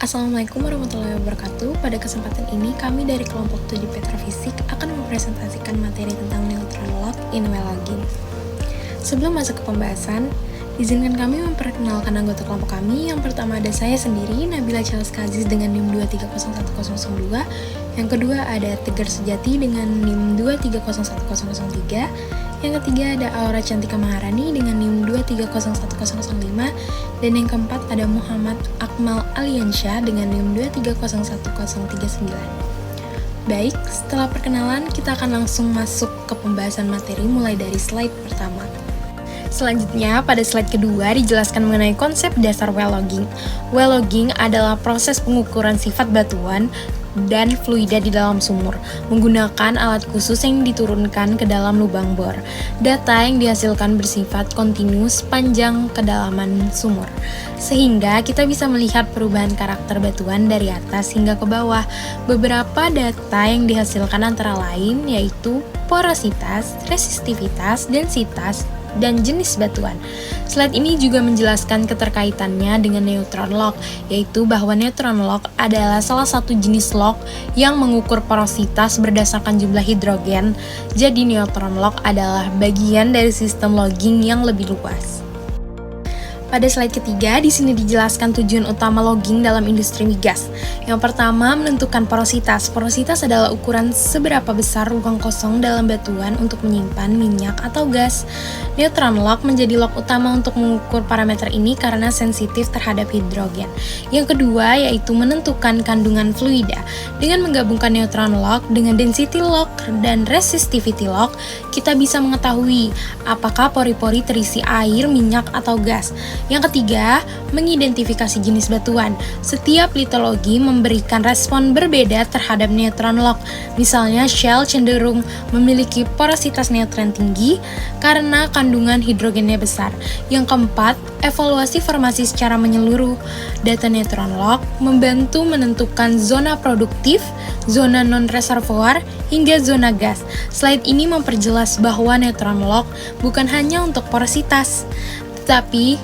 Assalamualaikum warahmatullahi wabarakatuh. Pada kesempatan ini, kami dari kelompok 7 Petrofisik akan mempresentasikan materi tentang neutron lock in well logging. Sebelum masuk ke pembahasan, izinkan kami memperkenalkan anggota kelompok kami. Yang pertama ada saya sendiri, Nabila Chalskazis dengan NIM 2301002. Yang kedua ada Tegar Sejati dengan NIM 2301003. Yang ketiga ada Aura Cantika Maharani dengan NIM 2301005. Dan yang keempat ada Muhammad Akmal Aliansyah dengan NIM 2301039. Baik, setelah perkenalan kita akan langsung masuk ke pembahasan materi mulai dari slide pertama. Selanjutnya, pada slide kedua dijelaskan mengenai konsep dasar well logging. Well logging adalah proses pengukuran sifat batuan dan fluida di dalam sumur menggunakan alat khusus yang diturunkan ke dalam lubang bor. Data yang dihasilkan bersifat kontinu sepanjang kedalaman sumur, sehingga kita bisa melihat perubahan karakter batuan dari atas hingga ke bawah. Beberapa data yang dihasilkan antara lain yaitu porositas, resistivitas, densitas, dan jenis batuan. Slide ini juga menjelaskan keterkaitannya dengan neutron lock, yaitu bahwa neutron lock adalah salah satu jenis lock yang mengukur porositas berdasarkan jumlah hidrogen. Jadi neutron lock adalah bagian dari sistem logging yang lebih luas. Pada slide ketiga, di sini dijelaskan tujuan utama logging dalam industri migas. Yang pertama, menentukan porositas. Porositas adalah ukuran seberapa besar ruang kosong dalam batuan untuk menyimpan minyak atau gas. Neutron lock menjadi lock utama untuk mengukur parameter ini karena sensitif terhadap hidrogen. Yang kedua, yaitu menentukan kandungan fluida. Dengan menggabungkan neutron lock dengan density lock dan resistivity lock, kita bisa mengetahui apakah pori-pori terisi air, minyak, atau gas. Yang ketiga, mengidentifikasi jenis batuan. Setiap litologi memberikan respon berbeda terhadap neutron lock. Misalnya, shale cenderung memiliki porositas neutron tinggi karena kandungan hidrogennya besar. Yang keempat, evaluasi formasi secara menyeluruh. Data neutron lock membantu menentukan zona produktif, zona non-reservoir, hingga zona gas. Slide ini memperjelas bahwa neutron lock bukan hanya untuk porositas, tetapi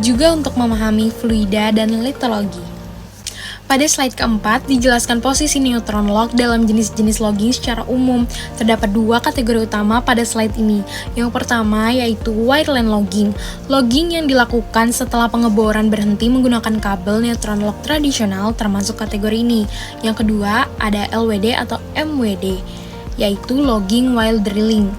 juga untuk memahami fluida dan litologi. Pada slide keempat, dijelaskan posisi neutron lock dalam jenis-jenis logging secara umum. Terdapat dua kategori utama pada slide ini. Yang pertama yaitu wireline logging. Logging yang dilakukan setelah pengeboran berhenti menggunakan kabel neutron lock tradisional termasuk kategori ini. Yang kedua ada LWD atau MWD, yaitu logging while drilling.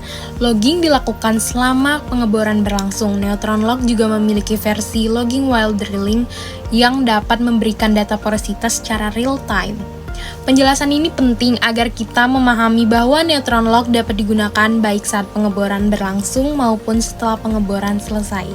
Logging dilakukan selama pengeboran berlangsung. Neutron lock juga memiliki versi logging while drilling yang dapat memberikan data porositas secara real time. Penjelasan ini penting agar kita memahami bahwa neutron lock dapat digunakan baik saat pengeboran berlangsung maupun setelah pengeboran selesai.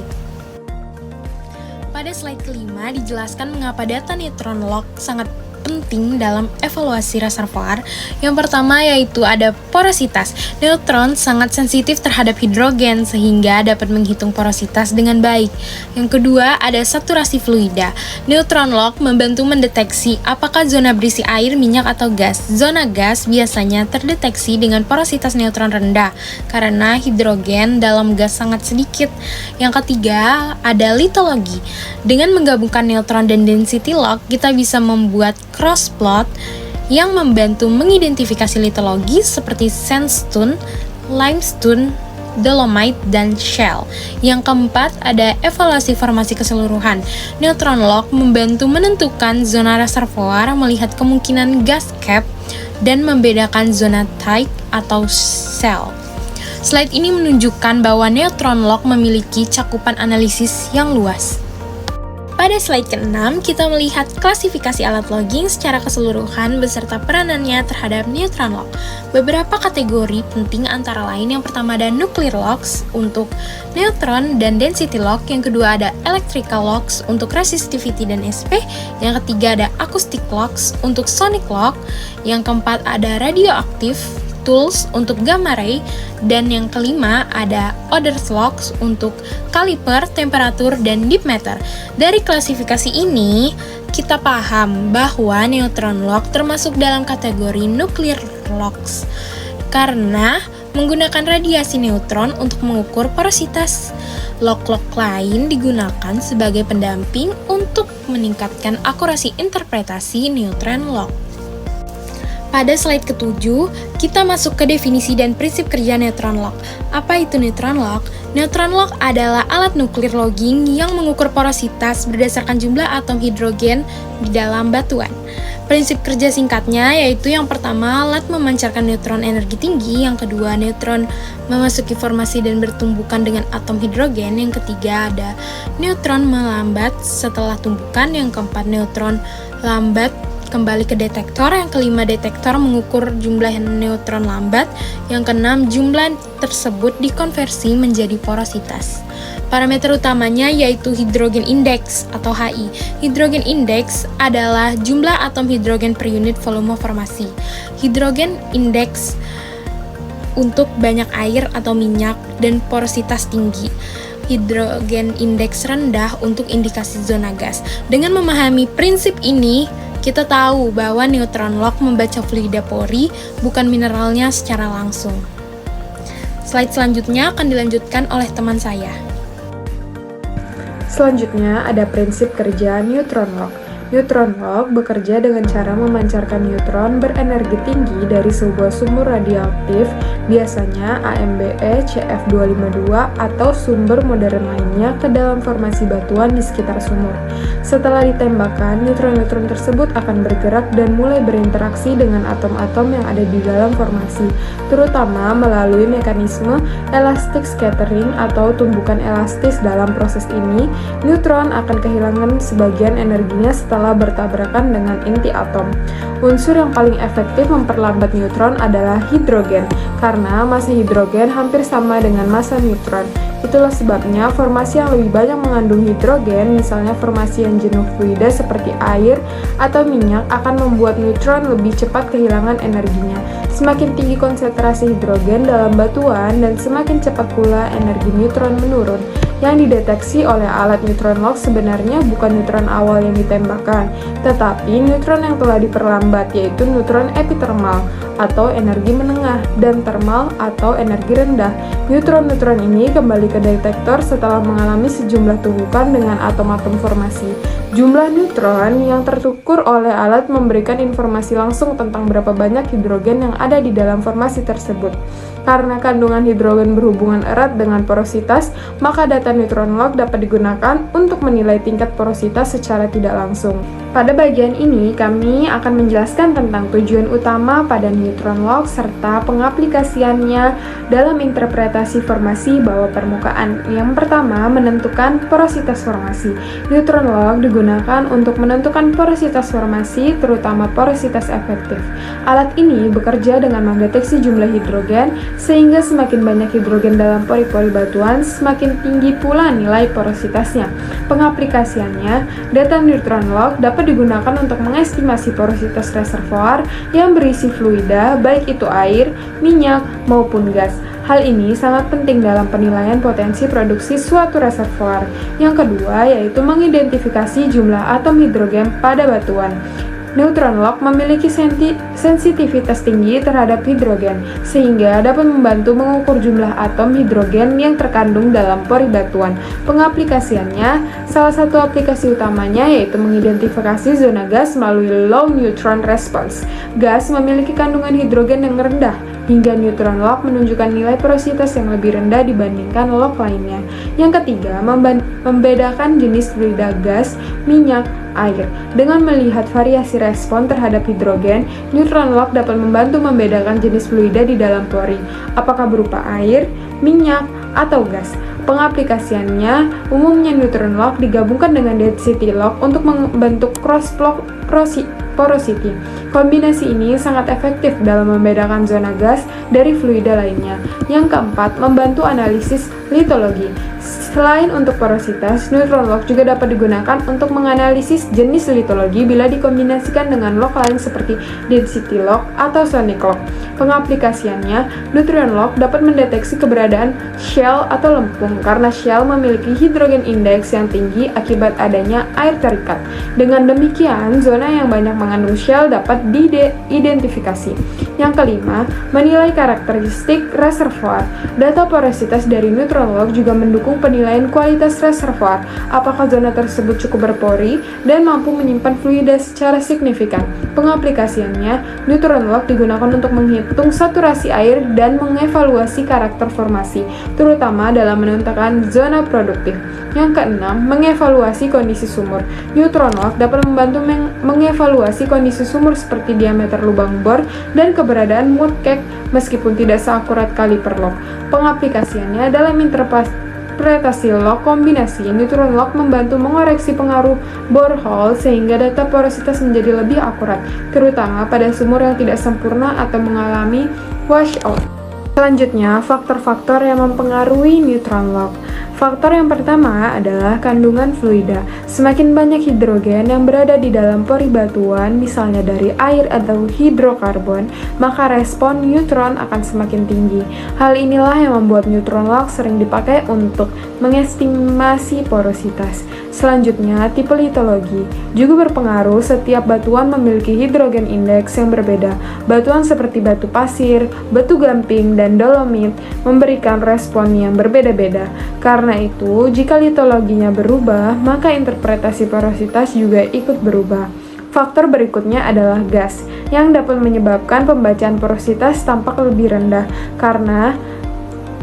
Pada slide kelima dijelaskan mengapa data neutron lock sangat penting dalam evaluasi reservoir. Yang pertama yaitu ada porositas. Neutron sangat sensitif terhadap hidrogen sehingga dapat menghitung porositas dengan baik. Yang kedua ada saturasi fluida. Neutron lock membantu mendeteksi apakah zona berisi air, minyak, atau gas. Zona gas biasanya terdeteksi dengan porositas neutron rendah karena hidrogen dalam gas sangat sedikit. Yang ketiga ada litologi. Dengan menggabungkan neutron dan density lock, kita bisa membuat cross plot yang membantu mengidentifikasi litologi seperti sandstone, limestone, dolomite, dan shale. Yang keempat ada evaluasi formasi keseluruhan. Neutron lock membantu menentukan zona reservoir, melihat kemungkinan gas cap, dan membedakan zona tight atau shale. Slide ini menunjukkan bahwa neutron lock memiliki cakupan analisis yang luas. Pada slide ke-6, kita melihat klasifikasi alat logging secara keseluruhan beserta peranannya terhadap neutron lock. Beberapa kategori penting antara lain, yang pertama ada nuclear locks untuk neutron dan density lock, yang kedua ada electrical locks untuk resistivity dan SP, yang ketiga ada acoustic locks untuk sonic lock, yang keempat ada radioactive tools untuk gamma ray, dan yang kelima ada odor locks untuk kaliper, temperatur, dan dip meter. Dari klasifikasi ini, kita paham bahwa neutron lock termasuk dalam kategori nuclear locks karena Menggunakan radiasi neutron untuk mengukur porositas. Lock-lock lain digunakan sebagai pendamping untuk meningkatkan akurasi interpretasi neutron lock. Pada slide ke-7, kita masuk ke definisi dan prinsip kerja neutron lock. Apa itu neutron lock? Neutron lock adalah alat nuklir logging yang mengukur porositas berdasarkan jumlah atom hidrogen di dalam batuan. Prinsip kerja singkatnya yaitu yang pertama, alat memancarkan neutron energi tinggi, yang kedua, neutron memasuki formasi dan bertumbukan dengan atom hidrogen, yang ketiga ada neutron melambat setelah tumbukan, yang keempat neutron lambat kembali ke detektor, yang kelima detektor mengukur jumlah neutron lambat, yang keenam jumlah tersebut dikonversi menjadi porositas. Parameter utamanya yaitu hidrogen index atau HI. Hidrogen index adalah jumlah atom hidrogen per unit volume formasi. Hidrogen index untuk banyak air atau minyak dan porositas tinggi. Hidrogen index rendah untuk indikasi zona gas. Dengan memahami prinsip ini, kita tahu bahwa neutron lock membaca fluida pori, bukan mineralnya secara langsung. Slide selanjutnya akan dilanjutkan oleh teman saya. Selanjutnya ada prinsip kerja neutron lock. Neutron lock bekerja dengan cara memancarkan neutron berenergi tinggi dari sebuah sumber radioaktif, biasanya AMBE CF252 atau sumber modern lainnya, ke dalam formasi batuan di sekitar sumur. Setelah ditembakkan, neutron-neutron tersebut akan bergerak dan mulai berinteraksi dengan atom-atom yang ada di dalam formasi, terutama melalui mekanisme elastic scattering atau tumbukan elastis. Dalam proses ini, neutron akan kehilangan sebagian energinya setelah bertabrakan dengan inti atom. Unsur yang paling efektif memperlambat neutron adalah hidrogen, karena massa hidrogen hampir sama dengan massa neutron. Itulah sebabnya formasi yang lebih banyak mengandung hidrogen, misalnya formasi yang jenuh fluida seperti air atau minyak, akan membuat neutron lebih cepat kehilangan energinya. Semakin tinggi konsentrasi hidrogen dalam batuan dan semakin cepat pula energi neutron menurun. Yang dideteksi oleh alat neutron lock sebenarnya bukan neutron awal yang ditembakkan, tetapi neutron yang telah diperlambat, yaitu neutron epithermal atau energi menengah dan thermal atau energi rendah. Neutron-neutron ini kembali ke detektor setelah mengalami sejumlah tumbukan dengan atom-atom formasi. Jumlah neutron yang terukur oleh alat memberikan informasi langsung tentang berapa banyak hidrogen yang ada di dalam formasi tersebut. Karena kandungan hidrogen berhubungan erat dengan porositas, maka data neutron lock dapat digunakan untuk menilai tingkat porositas secara tidak langsung. Pada bagian ini, kami akan menjelaskan tentang tujuan utama pada neutron lock serta pengaplikasiannya dalam interpretasi formasi bawah permukaan. Yang pertama, menentukan porositas formasi. Neutron lock digunakan untuk menentukan porositas formasi, terutama porositas efektif. Alat ini bekerja dengan mendeteksi jumlah hidrogen, sehingga semakin banyak hidrogen dalam pori-pori batuan, semakin tinggi pula nilai porositasnya. Pengaplikasiannya, data neutron lock dapat digunakan untuk mengestimasi porositas reservoir yang berisi fluida, baik itu air, minyak, maupun gas. Hal ini sangat penting dalam penilaian potensi produksi suatu reservoir. Yang kedua, yaitu mengidentifikasi jumlah atom hidrogen pada batuan. Neutron lock memiliki sensitivitas tinggi terhadap hidrogen, sehingga dapat membantu mengukur jumlah atom hidrogen yang terkandung dalam pori batuan. Pengaplikasiannya, salah satu aplikasi utamanya yaitu mengidentifikasi zona gas melalui low neutron response. Gas memiliki kandungan hidrogen yang rendah, hingga neutron lock menunjukkan nilai porositas yang lebih rendah dibandingkan lock lainnya. Yang ketiga, membedakan jenis fluida gas, minyak, air. Dengan melihat variasi respon terhadap hidrogen, neutron lock dapat membantu membedakan jenis fluida di dalam pori, apakah berupa air, minyak, atau gas. Pengaplikasiannya, umumnya neutron lock digabungkan dengan density lock untuk membentuk cross porosity. Kombinasi ini sangat efektif dalam membedakan zona gas dari fluida lainnya. Yang keempat, membantu analisis litologi. Selain untuk porositas, neutron lock juga dapat digunakan untuk menganalisis jenis litologi bila dikombinasikan dengan lock lain seperti density lock atau sonic lock. Pengaplikasiannya, neutron lock dapat mendeteksi keberadaan shell atau lempung karena shell memiliki hidrogen index yang tinggi akibat adanya air terikat. Dengan demikian, zona yang banyak mengandung shell dapat diidentifikasi. Yang kelima, menilai karakteristik reservoir. Data porositas dari neutron log juga mendukung penilaian kualitas reservoir, apakah zona tersebut cukup berpori dan mampu menyimpan fluida secara signifikan. Pengaplikasiannya, neutron log digunakan untuk menghitung saturasi air dan mengevaluasi karakter formasi, terutama dalam menentukan zona produktif. Yang keenam, mengevaluasi kondisi sumur. Neutron log dapat membantu mengevaluasi kondisi sumur seperti diameter lubang bor dan keberadaan mudcake meskipun tidak seakurat kaliper log. Pengaplikasiannya dalam interpretasi log kombinasi, neutron log membantu mengoreksi pengaruh borehole sehingga data porositas menjadi lebih akurat, terutama pada sumur yang tidak sempurna atau mengalami washout. Selanjutnya, faktor-faktor yang mempengaruhi neutron log. Faktor yang pertama adalah kandungan fluida. Semakin banyak hidrogen yang berada di dalam pori batuan, misalnya dari air atau hidrokarbon, maka respon neutron akan semakin tinggi. Hal inilah yang membuat neutron log sering dipakai untuk mengestimasi porositas. Selanjutnya, tipe litologi juga berpengaruh. Setiap batuan memiliki hidrogen indeks yang berbeda. Batuan seperti batu pasir, batu gamping, dan dolomit memberikan respon yang berbeda-beda. Karena itu, jika litologinya berubah, maka interpretasi porositas juga ikut berubah. Faktor berikutnya adalah gas, yang dapat menyebabkan pembacaan porositas tampak lebih rendah, karena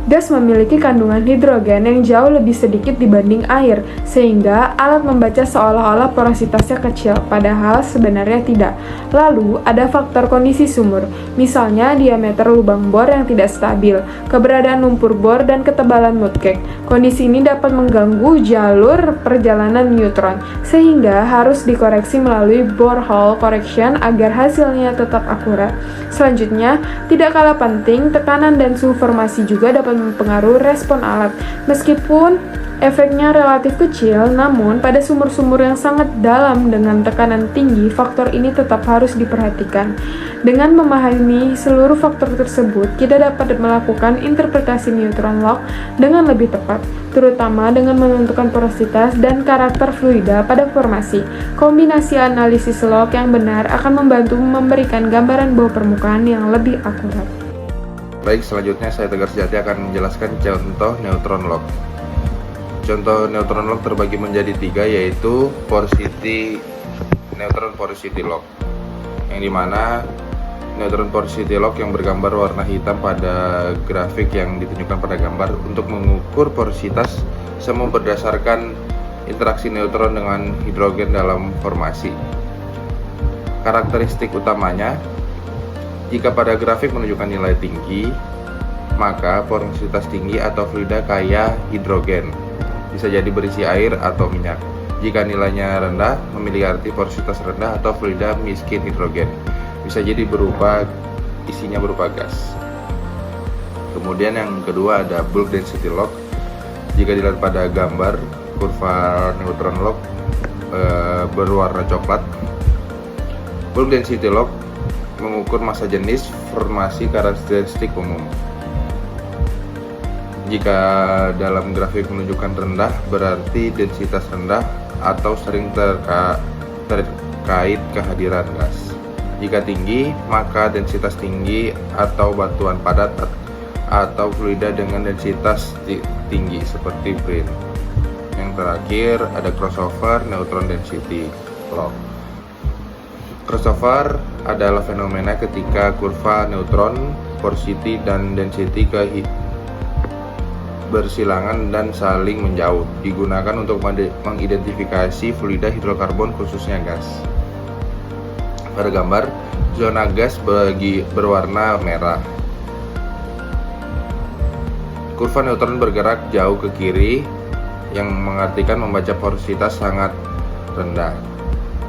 gas memiliki kandungan hidrogen yang jauh lebih sedikit dibanding air, sehingga alat membaca seolah-olah porositasnya kecil, padahal sebenarnya tidak. Lalu, ada faktor kondisi sumur, misalnya diameter lubang bor yang tidak stabil, keberadaan lumpur bor, dan ketebalan mudcake. Kondisi ini dapat mengganggu jalur perjalanan neutron, sehingga harus dikoreksi melalui borehole correction agar hasilnya tetap akurat. Selanjutnya, tidak kalah penting, tekanan dan suhu formasi juga dapat mempengaruhi respon alat. Meskipun efeknya relatif kecil, namun pada sumur-sumur yang sangat dalam dengan tekanan tinggi, faktor ini tetap harus diperhatikan. Dengan memahami seluruh faktor tersebut, kita dapat melakukan interpretasi neutron log dengan lebih tepat, terutama dengan menentukan porositas dan karakter fluida pada formasi. Kombinasi analisis log yang benar akan membantu memberikan gambaran bawah permukaan yang lebih akurat. Baik, selanjutnya saya Tegar Sejati akan menjelaskan contoh neutron log. Contoh neutron log terbagi menjadi 3, yaitu neutron porosity log, yang dimana neutron porosity log yang bergambar warna hitam pada grafik yang ditunjukkan pada gambar untuk mengukur porositas semu berdasarkan interaksi neutron dengan hidrogen dalam formasi. Karakteristik utamanya, jika pada grafik menunjukkan nilai tinggi, maka porositas tinggi atau fluida kaya hidrogen, bisa jadi berisi air atau minyak. Jika nilainya rendah, memiliki arti porositas rendah atau fluida miskin hidrogen, bisa jadi isinya berupa gas. Kemudian yang kedua ada bulk density log. Jika dilihat pada gambar, kurva neutron log berwarna coklat. Bulk density log mengukur massa jenis formasi karakteristik umum. Jika dalam grafik menunjukkan rendah, berarti densitas rendah atau sering terkait kehadiran gas. Jika tinggi, maka densitas tinggi atau batuan padat atau fluida dengan densitas tinggi seperti brine. Yang terakhir ada crossover neutron density log. Crossover adalah fenomena ketika kurva neutron, porosity, dan density bersilangan dan saling menjauh. Digunakan untuk mengidentifikasi fluida hidrokarbon khususnya gas. Pada gambar, zona gas berwarna merah. Kurva neutron bergerak jauh ke kiri, yang mengartikan membaca porositas sangat rendah.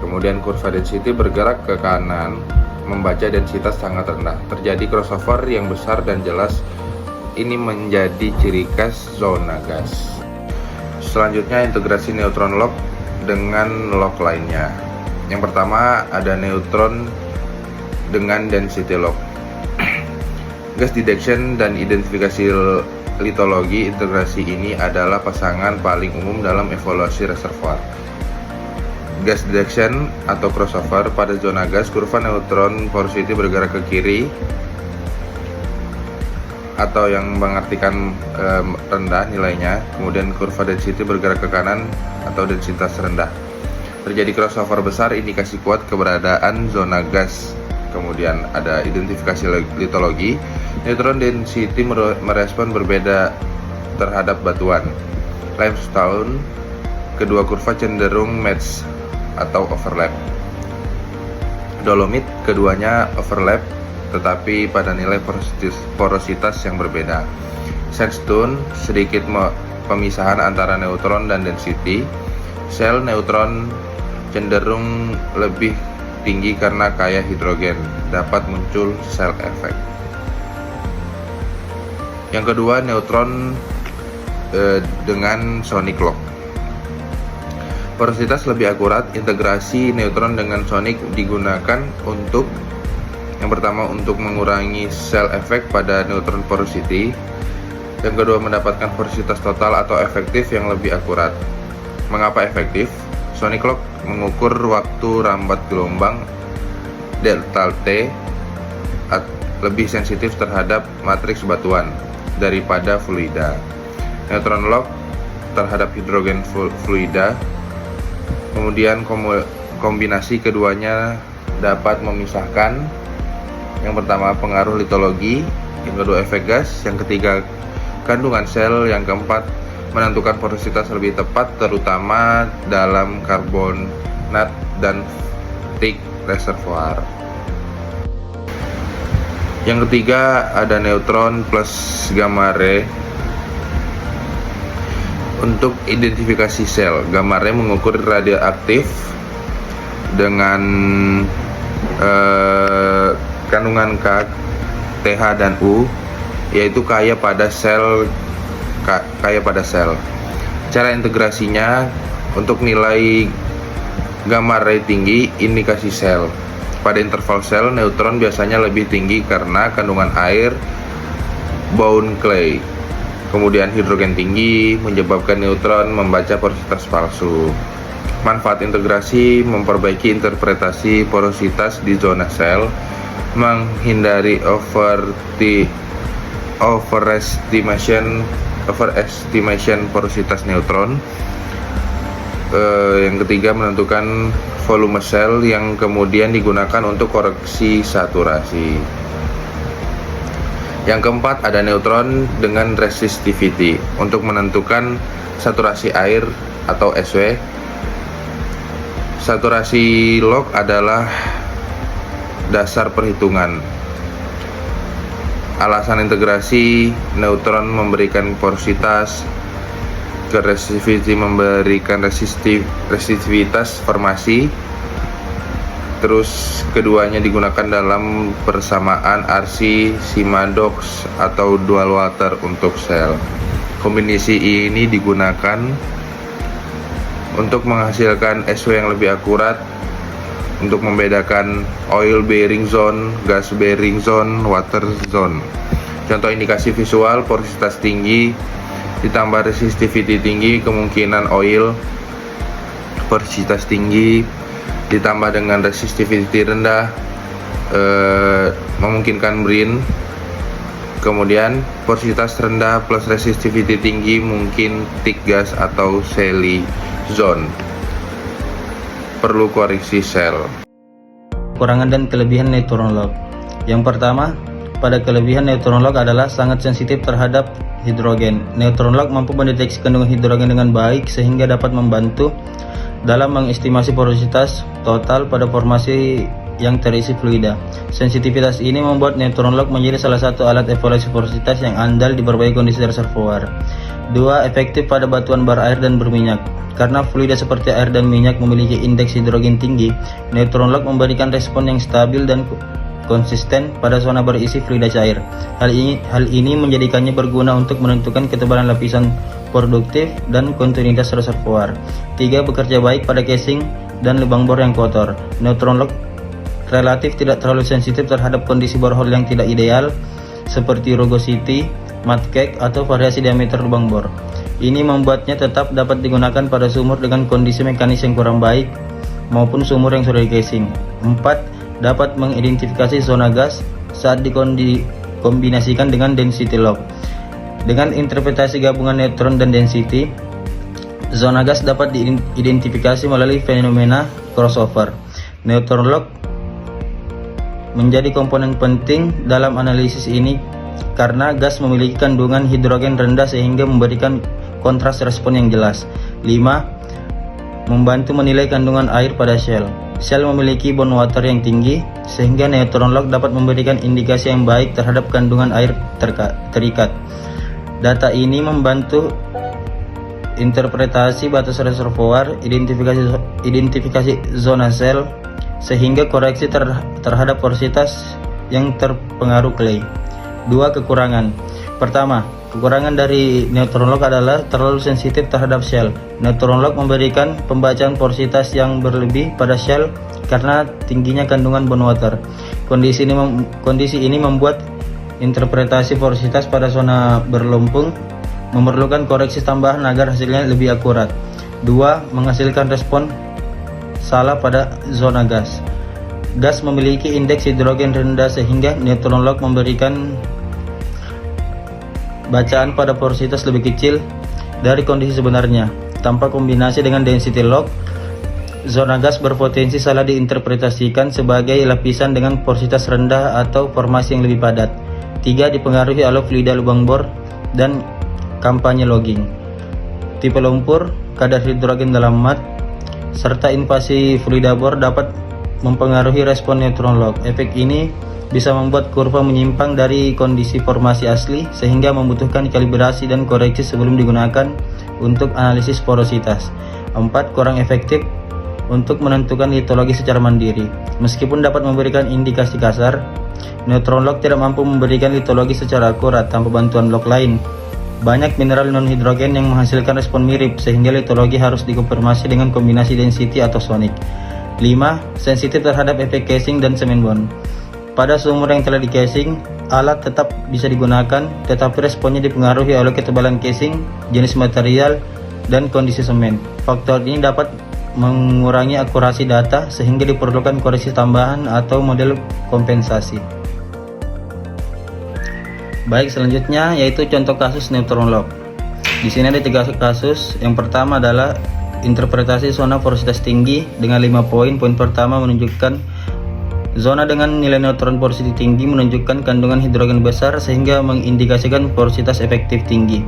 Kemudian kurva density bergerak ke kanan, membaca densitas sangat rendah. Terjadi crossover yang besar dan jelas. Ini menjadi ciri khas zona gas. Selanjutnya, integrasi neutron log dengan log lainnya. Yang pertama ada neutron dengan density log. Gas detection dan identifikasi litologi. Integrasi ini adalah pasangan paling umum dalam evaluasi reservoir. gas detection atau crossover. Pada zona gas, kurva neutron porosity bergerak ke kiri atau yang mengartikan rendah nilainya, kemudian kurva density bergerak ke kanan atau densitas rendah. Terjadi crossover besar, indikasi kuat keberadaan zona gas. Kemudian ada identifikasi litologi. Neutron density merespon berbeda terhadap batuan. Limestone, kedua kurva cenderung match atau overlap. Dolomit, keduanya overlap tetapi pada nilai porositas yang berbeda. Sandstone, sedikit pemisahan antara neutron dan density. Sel neutron cenderung lebih tinggi karena kaya hidrogen, dapat muncul shell effect. Yang kedua, neutron dengan sonic lock. Porositas lebih akurat. Integrasi neutron dengan sonic digunakan untuk yang pertama untuk mengurangi shell effect pada neutron porosity. Yang kedua, mendapatkan porositas total atau efektif yang lebih akurat. Mengapa efektif? Sonic lock mengukur waktu rambat gelombang delta T lebih sensitif terhadap matriks batuan daripada fluida. Neutron lock terhadap hidrogen fluida. Kemudian kombinasi keduanya dapat memisahkan yang pertama pengaruh litologi, yang kedua efek gas, yang ketiga kandungan sel, yang keempat menentukan porositas lebih tepat terutama dalam karbonat dan thick reservoir. Yang ketiga ada neutron plus gamma ray. Untuk identifikasi sel, gamma ray mengukur radioaktif dengan kandungan K, TH dan U, yaitu kaya pada sel. Cara integrasinya, untuk nilai gamma ray tinggi, indikasi sel. Pada interval sel, neutron biasanya lebih tinggi karena kandungan air, bound clay. Kemudian hidrogen tinggi menyebabkan neutron membaca porositas palsu. Manfaat integrasi memperbaiki interpretasi porositas di zona sel, menghindari overestimation porositas neutron. Yang ketiga, menentukan volume sel yang kemudian digunakan untuk koreksi saturasi. Yang keempat ada neutron dengan resistivity untuk menentukan saturasi air atau SW. Saturasi log adalah dasar perhitungan. Alasan integrasi, neutron memberikan porositas, resistivity memberikan resistivitas formasi. Terus keduanya digunakan dalam persamaan Arcy-Simadox atau dual water untuk sel. Kombinasi ini digunakan untuk menghasilkan SW yang lebih akurat untuk membedakan oil bearing zone, gas bearing zone, water zone. Contoh indikasi visual, porositas tinggi ditambah resistivity tinggi, kemungkinan oil. Porositas tinggi ditambah dengan resistivity rendah memungkinkan brine. Kemudian porositas rendah plus resistivity tinggi mungkin thick gas atau shelly zone. Perlu koreksi sel. Kekurangan dan kelebihan neutron lock. Yang pertama, pada kelebihan neutron lock adalah sangat sensitif terhadap hidrogen. Neutron lock mampu mendeteksi kandungan hidrogen dengan baik sehingga dapat membantu dalam mengestimasi porositas total pada formasi yang terisi fluida. Sensitivitas ini membuat neutron lock menjadi salah satu alat evaluasi porositas yang andal di berbagai kondisi reservoir. 2. Efektif pada batuan berair dan berminyak. Karena fluida seperti air dan minyak memiliki indeks hidrogen tinggi, neutron lock memberikan respon yang stabil dan konsisten pada zona berisi fluida cair. Hal ini menjadikannya berguna untuk menentukan ketebalan lapisan produktif dan kontinuitas reservoir. 3. Bekerja baik pada casing dan lubang bor yang kotor. Neutron lock relatif tidak terlalu sensitif terhadap kondisi borehole yang tidak ideal seperti rugosity, mudcake, atau variasi diameter lubang bor. Ini membuatnya tetap dapat digunakan pada sumur dengan kondisi mekanis yang kurang baik maupun sumur yang sudah di casing. 4. Dapat mengidentifikasi zona gas saat dikombinasikan dengan density lock. Dengan interpretasi gabungan neutron dan density, zona gas dapat diidentifikasi melalui fenomena crossover. Neutron lock menjadi komponen penting dalam analisis ini karena gas memiliki kandungan hidrogen rendah sehingga memberikan kontras respon yang jelas. 5. Membantu menilai kandungan air pada sel. Sel memiliki bond water yang tinggi sehingga neutron lock dapat memberikan indikasi yang baik terhadap kandungan air terikat. Data ini membantu interpretasi batas reservoir, identifikasi zona sel, sehingga koreksi terhadap porositas yang terpengaruh clay. 2. Kekurangan. Pertama, kekurangan dari neutron lock adalah terlalu sensitif terhadap sel. Neutron lock memberikan pembacaan porositas yang berlebih pada sel karena tingginya kandungan bond water. Kondisi ini membuat interpretasi porositas pada zona berlumpur memerlukan koreksi tambahan agar hasilnya lebih akurat. 2. Menghasilkan respon salah pada zona gas. Gas memiliki indeks hidrogen rendah sehingga neutron lock memberikan bacaan pada porositas lebih kecil dari kondisi sebenarnya. Tanpa kombinasi dengan density lock, zona gas berpotensi salah diinterpretasikan sebagai lapisan dengan porositas rendah atau formasi yang lebih padat. 3. Dipengaruhi oleh fluida lubang bor dan kampanye logging. Tipe lumpur, kadar hidrogen dalam mat, serta invasi fluida bor dapat mempengaruhi respon neutron lock. Efek ini bisa membuat kurva menyimpang dari kondisi formasi asli sehingga membutuhkan kalibrasi dan koreksi sebelum digunakan untuk analisis porositas. 4. Kurang efektif untuk menentukan litologi secara mandiri. Meskipun dapat memberikan indikasi kasar, neutron lock tidak mampu memberikan litologi secara akurat tanpa bantuan lock lain. Banyak mineral non-hidrogen yang menghasilkan respon mirip sehingga litologi harus dikonfirmasi dengan kombinasi density atau sonic. 5. Sensitif terhadap efek casing dan semen bond. Pada sumur yang telah di casing, alat tetap bisa digunakan, tetapi responnya dipengaruhi oleh ketebalan casing, jenis material, dan kondisi semen. Faktor ini dapat mengurangi akurasi data sehingga diperlukan koreksi tambahan atau model kompensasi. Baik, selanjutnya yaitu contoh kasus neutron lock. Di sini ada 3 kasus. Yang pertama adalah interpretasi zona porositas tinggi dengan 5 poin. Poin pertama menunjukkan zona dengan nilai neutron porosity tinggi menunjukkan kandungan hidrogen besar sehingga mengindikasikan porositas efektif tinggi.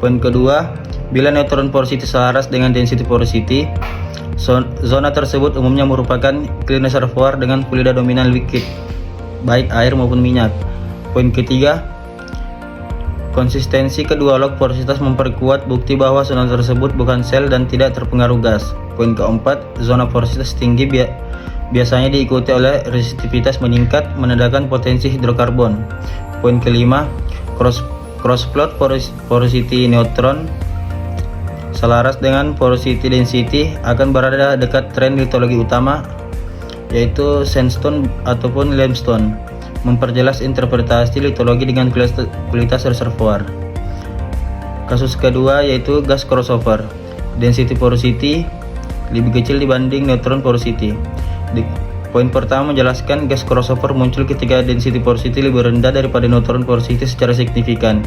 Poin kedua, bila neutron porosity selaras dengan density porosity, zona tersebut umumnya merupakan clean reservoir dengan fluida dominan liquid, baik air maupun minyak. Poin ketiga, konsistensi kedua log porositas memperkuat bukti bahwa zona tersebut bukan sel dan tidak terpengaruh gas. Poin keempat, zona porositas tinggi biasanya diikuti oleh resistivitas meningkat, menandakan potensi hidrokarbon. Poin kelima, crossplot porosity neutron selaras dengan porosity density akan berada dekat tren litologi utama, yaitu sandstone ataupun limestone, memperjelas interpretasi litologi dengan kualitas reservoir. Kasus kedua yaitu gas crossover. Density porosity lebih kecil dibanding neutron porosity. Poin pertama menjelaskan gas crossover muncul ketika density porosity lebih rendah daripada neutron porosity secara signifikan.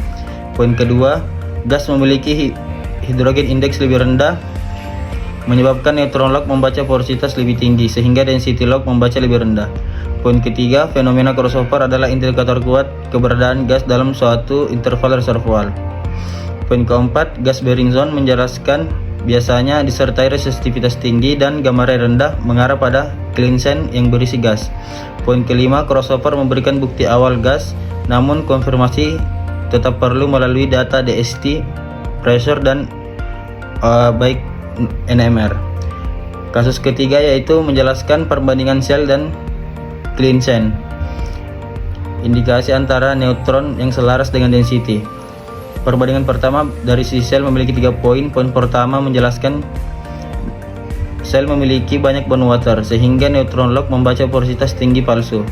Poin kedua, gas memiliki hidrogen index lebih rendah, menyebabkan neutron lock membaca porositas lebih tinggi sehingga density lock membaca lebih rendah. Poin ketiga, fenomena crossover adalah indikator kuat keberadaan gas dalam suatu interval reservoir. Poin keempat, gas bearing zone menjelaskan biasanya disertai resistivitas tinggi dan gamma ray rendah mengarah pada clean sand yang berisi gas. Poin kelima, crossover memberikan bukti awal gas, namun konfirmasi tetap perlu melalui data DST, pressure dan baik NMR. Kasus ketiga yaitu menjelaskan perbandingan sel dan clean sand. Indikasi antara neutron yang selaras dengan density. Perbandingan pertama dari sisi sel memiliki 3 poin. Poin pertama menjelaskan sel memiliki banyak bond water sehingga neutron lock membaca porositas tinggi palsu.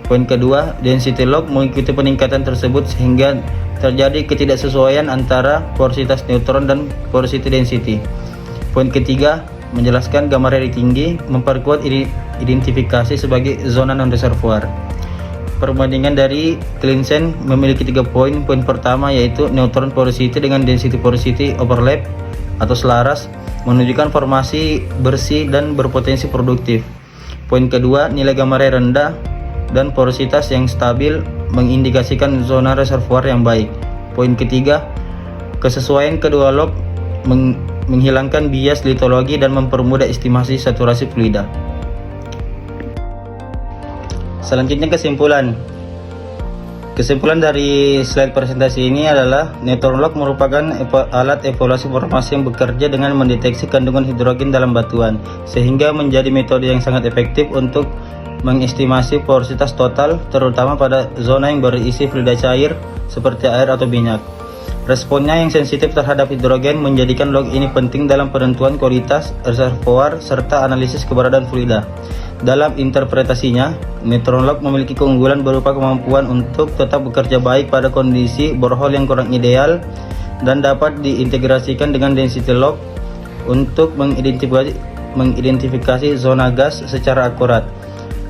Poin kedua, density lock mengikuti peningkatan tersebut sehingga terjadi ketidaksesuaian antara porositas neutron dan porosity density. Poin ketiga, menjelaskan gamma ray tinggi, memperkuat identifikasi sebagai zona non-reservoir. Perbandingan dari Clinsen memiliki 3 poin. Poin pertama yaitu neutron porosity dengan density porosity overlap atau selaras, menunjukkan formasi bersih dan berpotensi produktif. Poin kedua, nilai gamma ray rendah dan porositas yang stabil mengindikasikan zona reservoir yang baik. Poin ketiga, kesesuaian kedua log menghilangkan bias litologi dan mempermudah estimasi saturasi fluida. Selanjutnya kesimpulan. Kesimpulan dari slide presentasi ini adalah neutron log merupakan alat evaluasi formasi yang bekerja dengan mendeteksi kandungan hidrogen dalam batuan, sehingga menjadi metode yang sangat efektif untuk mengestimasi porositas total, terutama pada zona yang berisi fluida cair seperti air atau minyak. Responnya yang sensitif terhadap hidrogen menjadikan log ini penting dalam penentuan kualitas reservoir serta analisis keberadaan fluida. Dalam interpretasinya, neutron log memiliki keunggulan berupa kemampuan untuk tetap bekerja baik pada kondisi borehole yang kurang ideal dan dapat diintegrasikan dengan density log untuk mengidentifikasi zona gas secara akurat.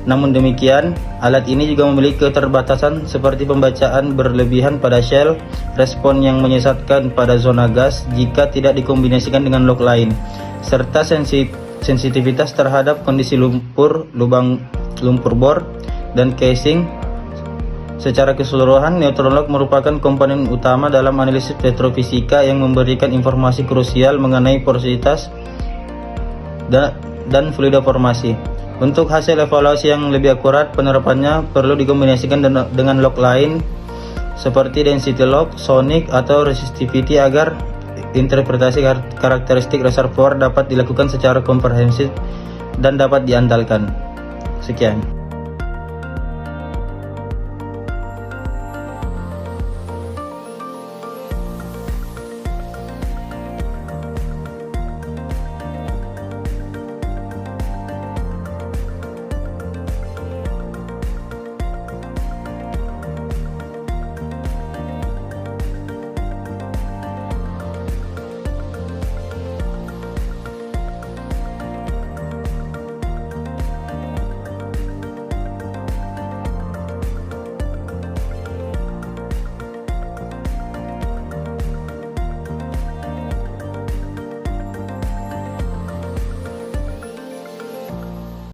Namun demikian, alat ini juga memiliki keterbatasan seperti pembacaan berlebihan pada shell, respon yang menyesatkan pada zona gas jika tidak dikombinasikan dengan log lain, serta sensitivitas terhadap kondisi lumpur, lubang lumpur bor, dan casing. Secara keseluruhan, neutron log merupakan komponen utama dalam analisis petrofisika yang memberikan informasi krusial mengenai porositas dan fluida formasi. Untuk hasil evaluasi yang lebih akurat, penerapannya perlu dikombinasikan dengan log lain seperti density log, sonic, atau resistivity agar interpretasi karakteristik reservoir dapat dilakukan secara komprehensif dan dapat diandalkan. Sekian.